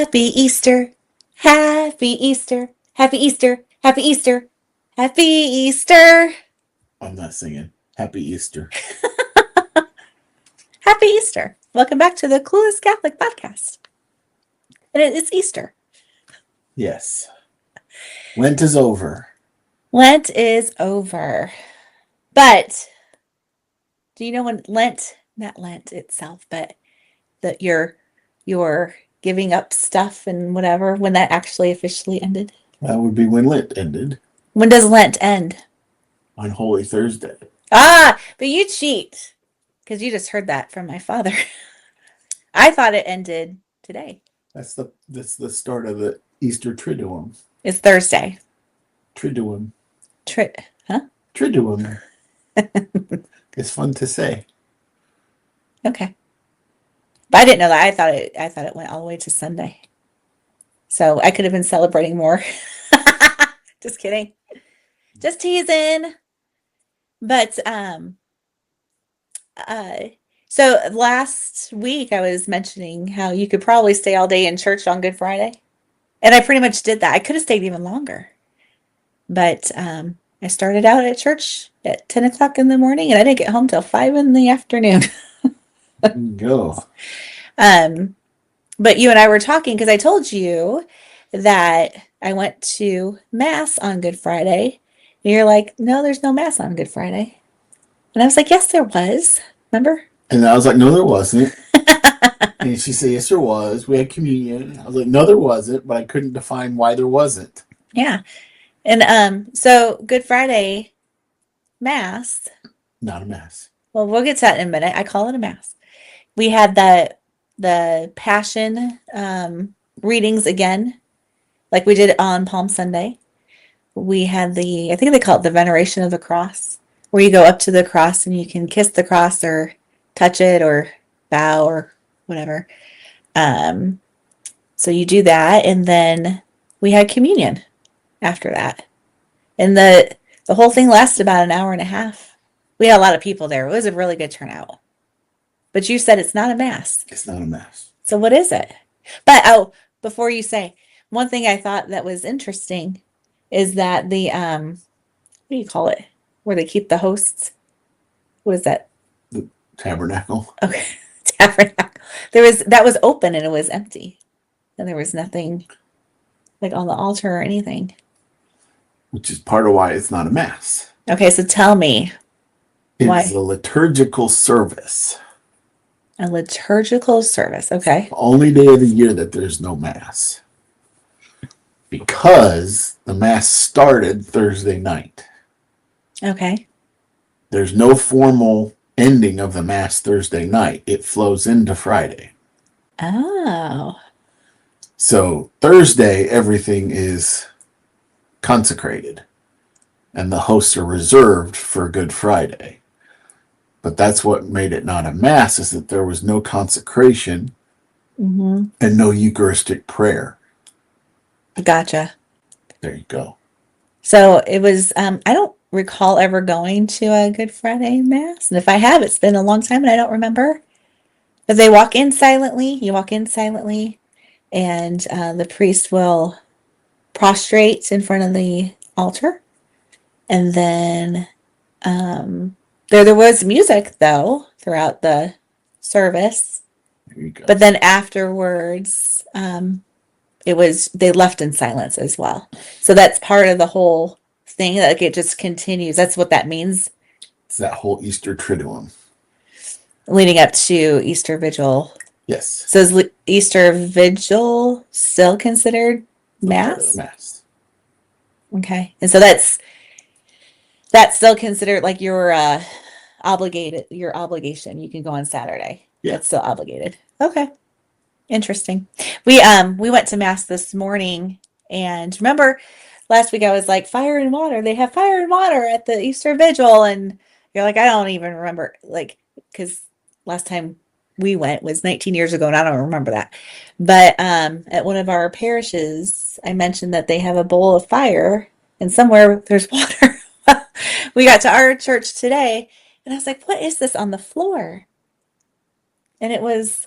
Happy Easter. Happy Easter. Happy Easter. Happy Easter. Happy Easter. I'm not singing. Happy Easter. Happy Easter. Welcome back to the Clueless Catholic Podcast. And it's Easter. Yes. Lent is over. Lent is over. But do you know when Lent, not Lent itself, but that you're giving up stuff and whatever, when that actually officially ended? That would be when Lent ended When does Lent end? on Holy Thursday. Ah, but you cheat because you just heard that from my father. I thought it ended today. That's the start of the Easter Triduum. It's Thursday. Triduum. Huh? Triduum. It's fun to say. Okay. But I didn't know that. I thought it went all the way to Sunday. So I could have been celebrating more. Just kidding. Just teasing. But so last week I was mentioning how you could probably stay all day in church on Good Friday. And I pretty much did that. I could have stayed even longer. But I started out at church at 10 o'clock in the morning and I didn't get home till 5 in the afternoon. Go. But you and I were talking because I told you that I went to Mass on Good Friday. And you're like, no, there's no Mass on Good Friday. And I was like, yes, there was. Remember? And I was like, no, there wasn't. And she said, yes, there was. We had communion. I was like, no, there wasn't, but I couldn't define why there wasn't. Yeah. And so Good Friday Mass. Not a Mass. Well, we'll get to that in a minute. I call it a Mass. We had the Passion readings again, like we did on Palm Sunday. We had I think they call it the Veneration of the Cross, where you go up to the cross and you can kiss the cross or touch it or bow or whatever. So you do that, and then we had communion after that. And the whole thing lasted about an hour and a half. We had a lot of people there. It was a really good turnout. But you said it's not a Mass. It's not a Mass. So what is it? But before you say, one thing I thought that was interesting is that the what do you call it? Where they keep the hosts? What is that? The tabernacle. Okay. Tabernacle. That was open and it was empty. And there was nothing like on the altar or anything. Which is part of why it's not a Mass. Okay, so tell me. Why? It's a liturgical service. A liturgical service. Okay. The only day of the year that there's no Mass. Because the Mass started Thursday night. Okay. There's no formal ending of the Mass Thursday night. It flows into Friday. Oh. So Thursday, everything is consecrated. And the hosts are reserved for Good Friday. But that's what made it not a Mass, is that there was no consecration and no Eucharistic prayer. Gotcha. There you go. So it was, I don't recall ever going to a Good Friday Mass. And if I have, it's been a long time and I don't remember. But they walk in silently. You walk in silently. And the priest will prostrate in front of the altar. And then there was music, though, throughout the service. There you go. But then afterwards, they left in silence as well. So that's part of the whole thing. Like it just continues. That's what that means. It's that whole Easter Triduum. Leading up to Easter Vigil. Yes. So is Easter Vigil still considered Mass? Mass. Okay. And so that's still considered like your obligation. You can go on Saturday. Yeah. That's still obligated. Okay. Interesting. We went to Mass this morning, and remember last week I was like, fire and water. They have fire and water at the Easter Vigil, and you're like, I don't even remember, like, because last time we went was 19 years ago, and I don't remember that. But at one of our parishes, I mentioned that they have a bowl of fire, and somewhere there's water. We got to our church today, and I was like, what is this on the floor? And it was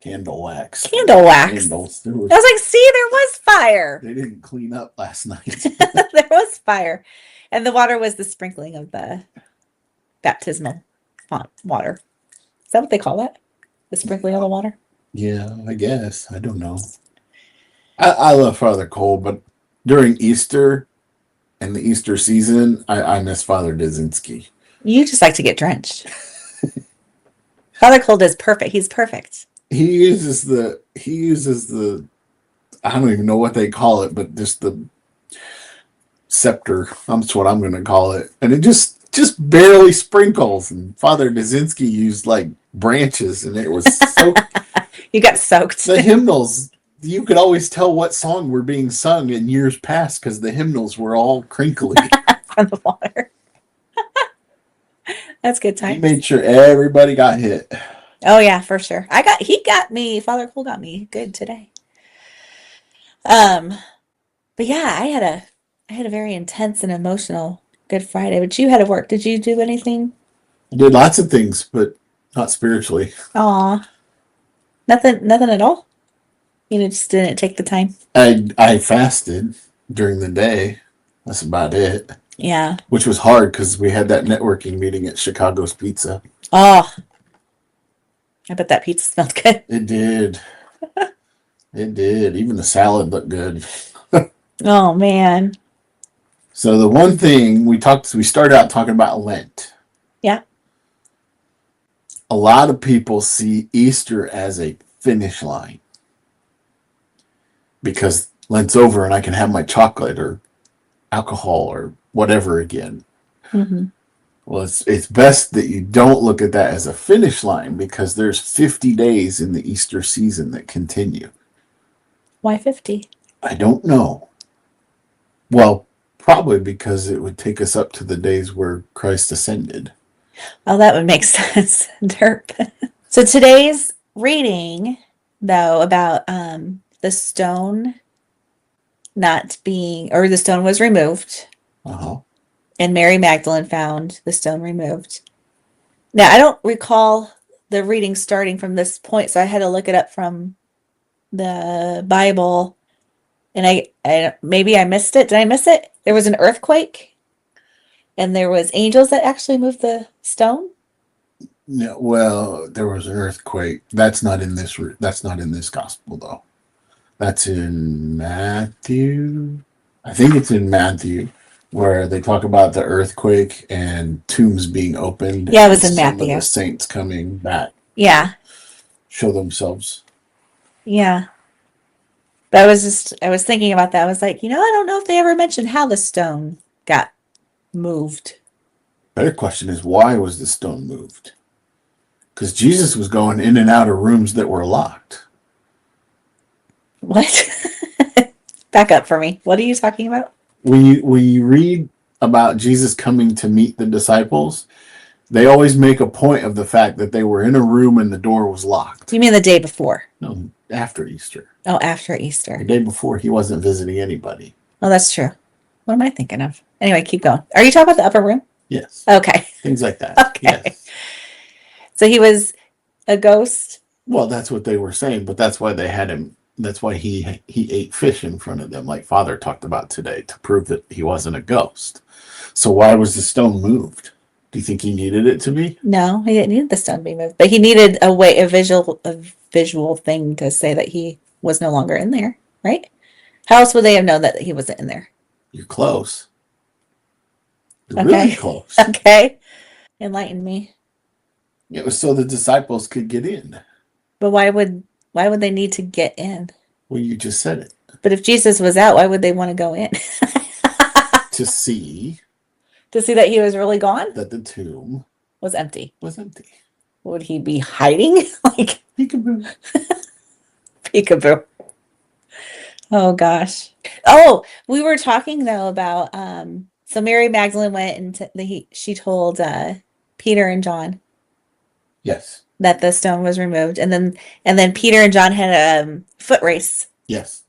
Candle wax. Candle wax. Candles. I was like, see, there was fire. They didn't clean up last night. There was fire. And the water was the sprinkling of the baptismal water. Is that what they call that? The sprinkling of the water? Yeah, I guess. I don't know. I love Father Cole, but during Easter and the Easter season, I miss Father Dzinski. You just like to get drenched. Father Cole is perfect. He's perfect. He uses the I don't even know what they call it, but just the scepter. That's what I'm going to call it, and it just barely sprinkles. And Father Dzinski used like branches, and it was so. You got soaked. The hymnals, you could always tell what song were being sung in years past because the hymnals were all crinkly. From the water. That's good He time. made sure everybody got hit. Oh yeah, for sure. He got me. Father Cole got me good today. But yeah, I had a very intense and emotional Good Friday. But you had to work. Did you do anything? I did lots of things, but not spiritually. Aw, nothing at all. You just didn't take the time. I fasted during the day. That's about it. Yeah. Which was hard because we had that networking meeting at Chicago's Pizza. Oh, I bet that pizza smelled good. It did. It did. Even the salad looked good. Oh man. So the one thing we started out talking about Lent. Yeah. A lot of people see Easter as a finish line because Lent's over and I can have my chocolate or alcohol or whatever again. Mm-hmm. Well, it's best that you don't look at that as a finish line because there's 50 days in the Easter season that continue. Why 50? I don't know. Well, probably because it would take us up to the days where Christ ascended. Oh, that would make sense. Derp. So today's reading, though, about the stone not being, or the stone was removed, Uh-huh. and Mary Magdalene found the stone removed. Now, I don't recall the reading starting from this point, so I had to look it up from the Bible, and I maybe I missed it. Did I miss it? There was an earthquake, and there was angels that actually moved the stone. No, well, there was an earthquake. That's not in this. That's not in this gospel, though. That's in Matthew. I think it's in Matthew, where they talk about the earthquake and tombs being opened. Yeah, it was in and some Matthew. of the saints coming back, Yeah, show themselves. yeah. But I was thinking about that. I was like, I don't know if they ever mentioned how the stone got moved. Better question is, why was the stone moved? Because Jesus was going in and out of rooms that were locked. What? Back up for me. What are you talking about? When you read about Jesus coming to meet the disciples, they always make a point of the fact that they were in a room and the door was locked. You mean the day before? No, after Easter. Oh, after The Easter. day before, he wasn't visiting anybody. Oh, that's true. What am I thinking of? Anyway, keep going. Are you talking about the upper room? Yes. Okay. Things like that. Okay. Yes. So he was a ghost. Well, that's what they were saying, but that's why they had him. That's why he ate fish in front of them, like Father talked about today, to prove that he wasn't a ghost. So why was the stone moved? Do you think he needed it to be? No, he didn't need the stone to be moved, but he needed a visual thing to say that he was no longer in there, right? How else would they have known that he wasn't in there? You're close. You're Okay. really close. Okay. Enlighten me. It was so the disciples could get in. But why would they need to get in? Well, you just said it. But if Jesus was out, why would they want to go in? To see To see that he was really gone? that the tomb Was empty. was empty. Would he be hiding? Like Peekaboo. peekaboo. Oh gosh. Oh, we were talking though about so Mary Magdalene went and she told Peter and John Yes. that the stone was removed, and then Peter and John had a foot race, Yes.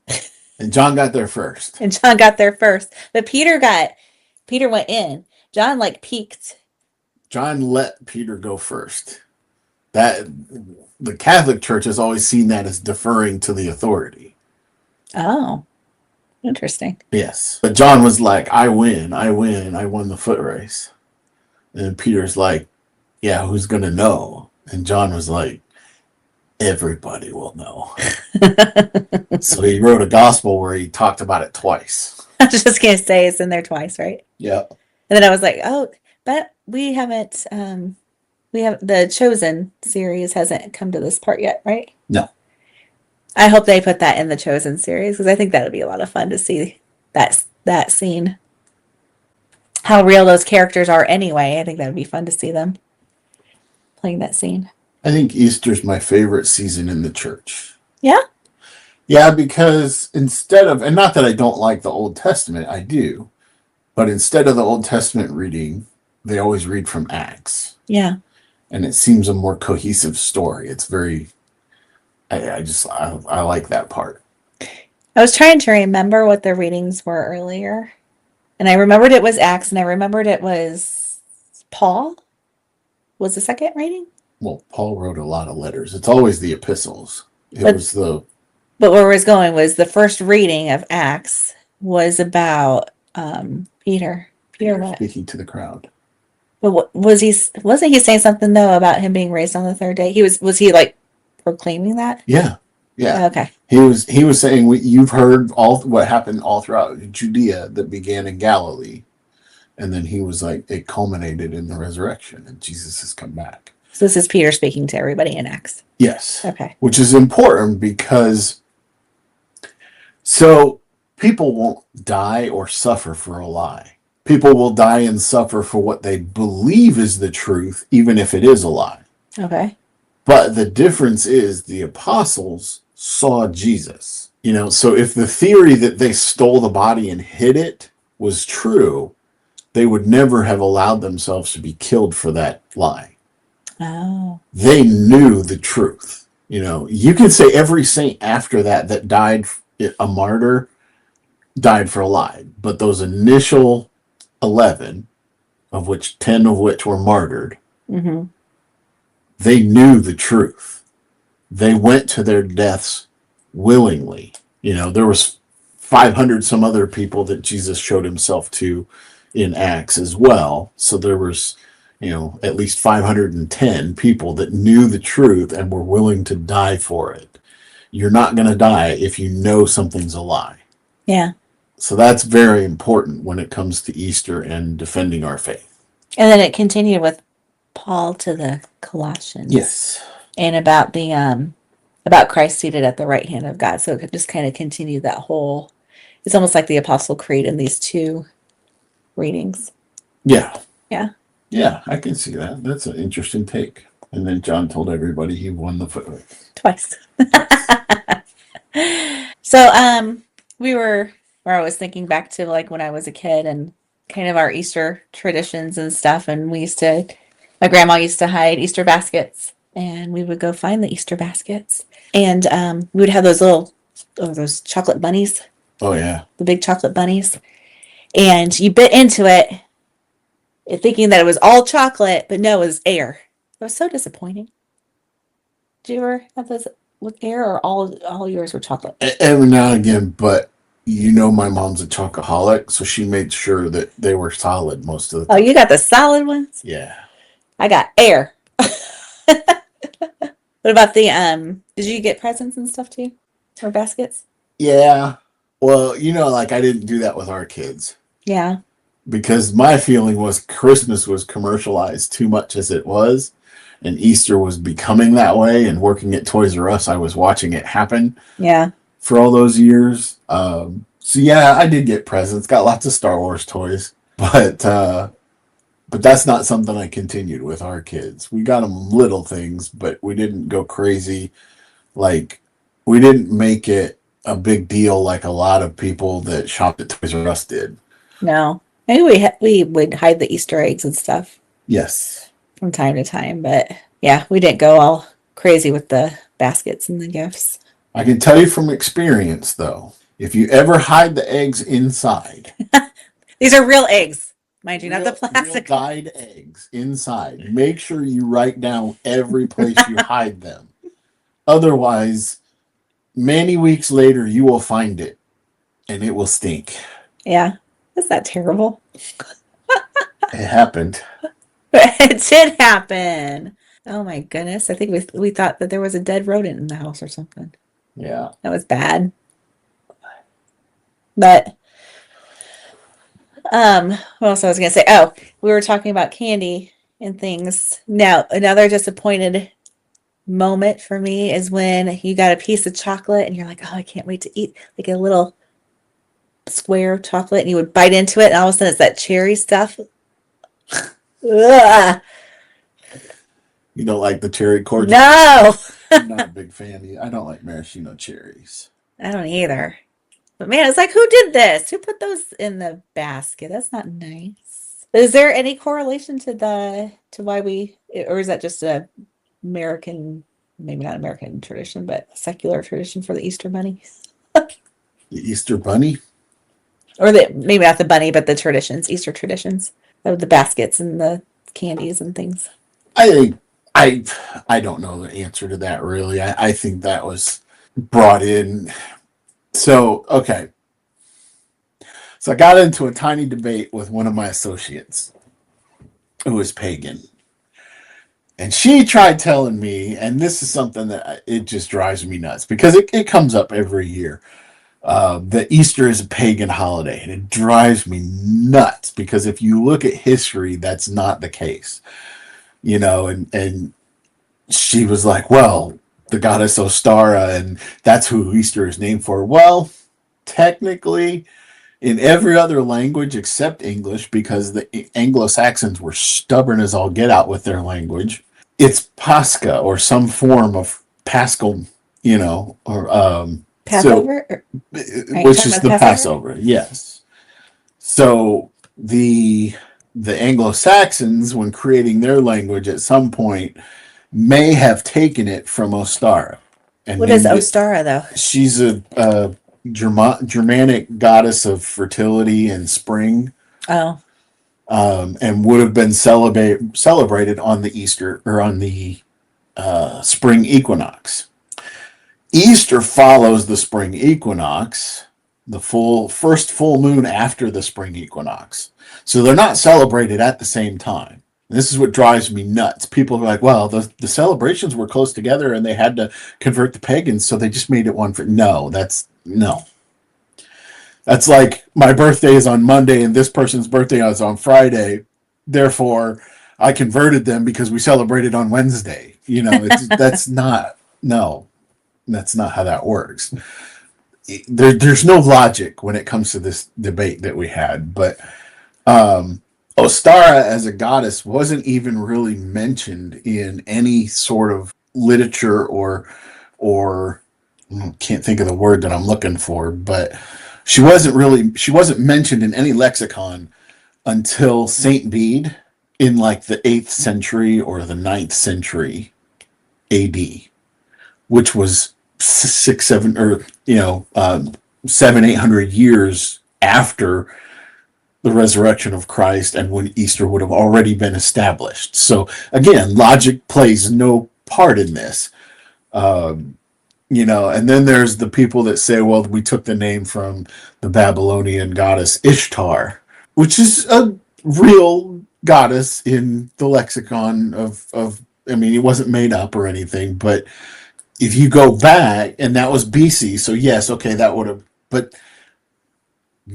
And John got there first. and John got there first. But Peter went in. John like peeked. John let Peter go first. That the Catholic Church has always seen that as deferring to the authority. Oh, interesting. Yes. But John was like, I win, I won the foot race. And Peter's like, yeah, who's going to know? And John was like, everybody will know. So he wrote a gospel where he talked about it twice. I was just gonna say it's in there twice, right? Yeah. And then I was like, oh, but we haven't we have the Chosen series hasn't come to this part yet, right? No. I hope they put that in the Chosen series because I think that would be a lot of fun to see that scene. How real those characters are anyway. I think that would be fun to see them playing that scene. I think Easter's my favorite season in the church. Yeah? Yeah, because instead of, and not that I don't like the Old Testament, I do, but instead of the Old Testament reading, they always read from Acts. Yeah. And it seems a more cohesive story. It's very, I like that part. I was trying to remember what the readings were earlier. And I remembered it was Acts and I remembered it was Paul was the second reading. Well, Paul wrote a lot of letters. It's always the epistles. But where I was going was the first reading of Acts was about Peter. Peter what? Speaking to the crowd. But wasn't he saying something though about him being raised on the third day? Was he like proclaiming that? Yeah. Yeah. Okay. He was saying, you've heard what happened all throughout Judea that began in Galilee. And then he was like, it culminated in the resurrection and Jesus has come back. So this is Peter speaking to everybody in Acts. Yes. Okay. Which is important because so people won't die or suffer for a lie. People will die and suffer for what they believe is the truth, even if it is a lie. Okay. But the difference is the apostles saw Jesus. So if the theory that they stole the body and hid it was true, they would never have allowed themselves to be killed for that lie. Oh. They knew the truth. You can say every saint after that died, a martyr, died for a lie. But those initial 11, of which 10 of which were martyred, Mm-hmm. they knew the truth. They went to their deaths willingly. There was 500 some other people that Jesus showed himself to in Acts as well. So there was, at least 510 people that knew the truth and were willing to die for it. You're not going to die if you know something's a lie. Yeah. So that's very important when it comes to Easter and defending our faith. And then it continued with Paul to the Colossians. Yes. And about the about Christ seated at the right hand of God. So it could just kind of continue that whole. It's almost like the Apostle Creed in these two readings. Yeah. Yeah. Yeah, I can see that. That's an interesting take. And then John told everybody he won the foot race. Twice. So I was thinking back to like when I was a kid and kind of our Easter traditions and stuff. And my grandma used to hide Easter baskets and we would go find the Easter baskets. And we would have those chocolate bunnies. Oh, yeah. The big chocolate bunnies. And you bit into it thinking that it was all chocolate, but no, it was air. It was so disappointing. Did you ever have those with air or all yours were chocolate? Every now and again, but my mom's a chocoholic, so she made sure that they were solid most of the time. Oh, you got the solid ones? Yeah. I got air. What about did you get presents and stuff too? Or baskets? Yeah. Well, I didn't do that with our kids. Yeah. Because my feeling was Christmas was commercialized too much as it was, and Easter was becoming that way, and working at Toys R Us, I was watching it happen. Yeah. For all those years. So yeah, I did get presents, got lots of Star Wars toys, but that's not something I continued with our kids. We got them little things, but we didn't go crazy. Like, we didn't make it a big deal like a lot of people that shopped at Toys R Us did. No. Maybe we would hide the Easter eggs and stuff. Yes. From time to time, but yeah, we didn't go all crazy with the baskets and the gifts. I can tell you from experience, though, if you ever hide the eggs inside. These are real eggs, mind you, not the plastic. Real dyed eggs inside. Make sure you write down every place you hide them. Otherwise, many weeks later, you will find it and it will stink. Yeah. Is that terrible? It happened. It did happen. Oh my goodness. I think we thought that there was a dead rodent in the house or something. Yeah. That was bad. But what else I was gonna say? Oh, we were talking about candy and things. Now, another disappointed moment for me is when you got a piece of chocolate and you're like, oh, I can't wait to eat like a little square of chocolate, and you would bite into it, and all of a sudden it's that cherry stuff. Ugh. You don't like the cherry cordial? No, I'm not a big fan. I don't like maraschino cherries. I don't either. But man, it's like, who did this? Who put those in the basket? That's not nice. Is there any correlation to why we, or is that just a American, maybe not American tradition, but a secular tradition for the Easter bunny? The Easter bunny? Or maybe not the bunny, but the traditions, Easter traditions of the baskets and the candies and things. I don't know the answer to that really. I think that was brought in. So, okay. So I got into a tiny debate with one of my associates who is pagan. And she tried telling me, and this is something that it just drives me nuts because it comes up every year, that Easter is a pagan holiday. And it drives me nuts because if you look at history, that's not the case. You know, and she was like, well, the goddess Ostara, and that's who Easter is named for. Well, technically, in every other language except English, because the Anglo-Saxons were stubborn as all get out with their language, it's Pascha or some form of Paschal, you know, or Passover? which is the Passover, yes. So the Anglo-Saxons, when creating their language at some point, may have taken it from Ostara. And what is Ostara, though? She's a Germanic goddess of fertility and spring. Oh. And would have been celebrated on the Easter or on the spring equinox. Easter follows the spring equinox, the first full moon after the spring equinox. So they're not celebrated at the same time. This is what drives me nuts. People are like, well, the celebrations were close together and they had to convert the pagans, so they just made it one for... No. That's like my birthday is on Monday and this person's birthday is on Friday. Therefore, I converted them because we celebrated on Wednesday. You know, that's not how that works. There's no logic when it comes to this debate that we had, but Ostara as a goddess wasn't even really mentioned in any sort of literature or can't think of the word that I'm looking for, but she wasn't mentioned in any lexicon until Saint Bede in like the 8th century or the 9th century AD, which was 700-800 years after the resurrection of Christ and when Easter would have already been established. So again, logic plays no part in this. And then there's the people that say, well, we took the name from the Babylonian goddess Ishtar, which is a real goddess in the lexicon of it wasn't made up or anything, but if you go back, and that was BC, so yes, okay, that would have, but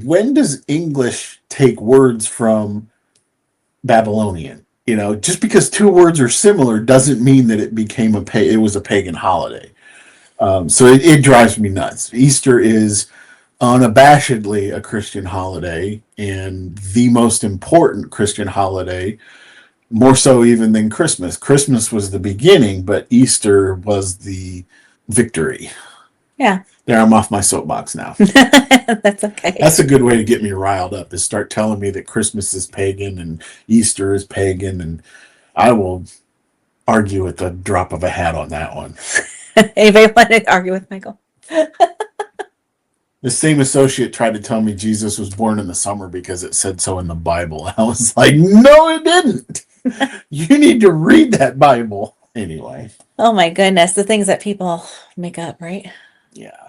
when does English take words from Babylonian? Just because two words are similar doesn't mean that it was a pagan holiday. So it drives me nuts. Easter is unabashedly a Christian holiday and the most important Christian holiday, more so even than Christmas. Christmas was the beginning, but Easter was the victory. Yeah. There, I'm off my soapbox now. That's okay. That's a good way to get me riled up, is start telling me that Christmas is pagan and Easter is pagan, and I will argue at the drop of a hat on that one. Anybody want to argue with Michael? The same associate tried to tell me Jesus was born in the summer because it said so in the Bible. I was like, no, it didn't. You need to read that Bible. Anyway, Oh my goodness, the things that people make up, right? yeah,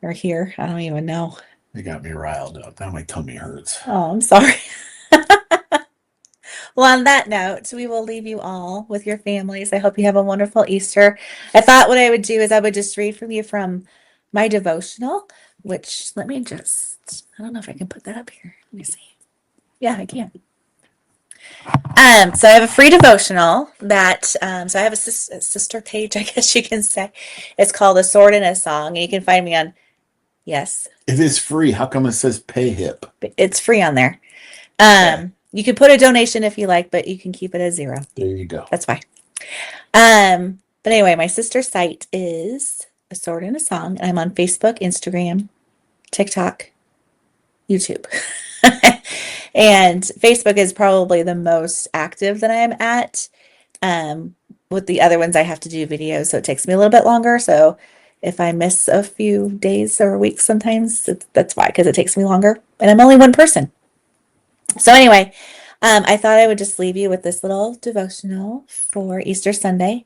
Or hear. I don't even know. they got me riled up. Now my tummy hurts. Oh, I'm sorry. Well, on that note, we will leave you all with your families. I hope you have a wonderful Easter. I thought what I would do is I would just read from you from my devotional, which let me just, I don't know if I can put that up here. Let me see. Yeah, I can. So I have a free devotional that, so I have a sister page, I guess you can say. It's called A Sword and a Song, and you can find me on, yes, If it's free, how come it says pay hip? it's free on there. Okay. You can put a donation if you like, but you can keep it at 0. There you go. That's fine. But anyway, my sister's site is A Sword and a Song, and I'm on Facebook, Instagram, TikTok, YouTube. And Facebook is probably the most active that I'm at. With the other ones, I have to do videos, so it takes me a little bit longer. So if I miss a few days or weeks, sometimes that's why, because it takes me longer, and I'm only one person. So anyway, I thought I would just leave you with this little devotional for Easter Sunday.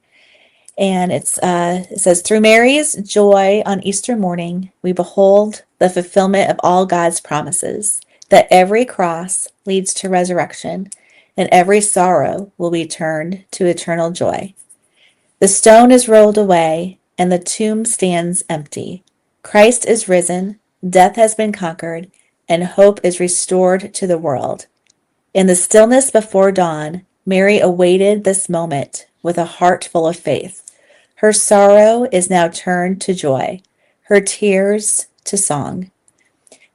And it says, through Mary's joy on Easter morning, we behold the fulfillment of all God's promises, that every cross leads to resurrection, and every sorrow will be turned to eternal joy. The stone is rolled away, and the tomb stands empty. Christ is risen, death has been conquered, and hope is restored to the world. In the stillness before dawn, Mary awaited this moment with a heart full of faith. Her sorrow is now turned to joy, her tears to song.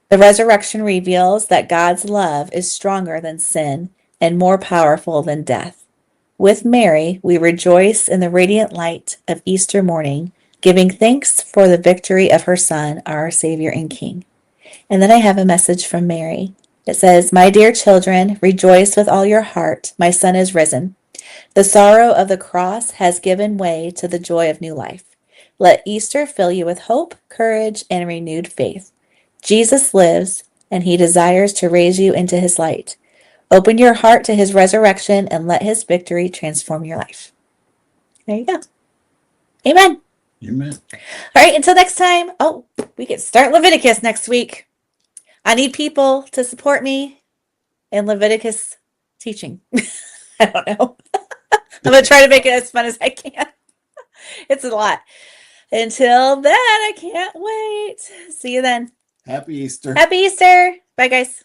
The resurrection reveals that God's love is stronger than sin and more powerful than death. With Mary, we rejoice in the radiant light of Easter morning, giving thanks for the victory of her Son, our Savior and King. And then I have a message from Mary. It says, my dear children, rejoice with all your heart. My Son is risen. The sorrow of the cross has given way to the joy of new life. Let Easter fill you with hope, courage, and renewed faith. Jesus lives, and he desires to raise you into his light. Open your heart to his resurrection and let his victory transform your life. There you go. Amen. Amen. All right, until next time. Oh, we can start Leviticus next week. I need people to support me in Leviticus teaching. I don't know. I'm going to try to make it as fun as I can. It's a lot. Until then, I can't wait. See you then. Happy Easter. Happy Easter. Bye, guys.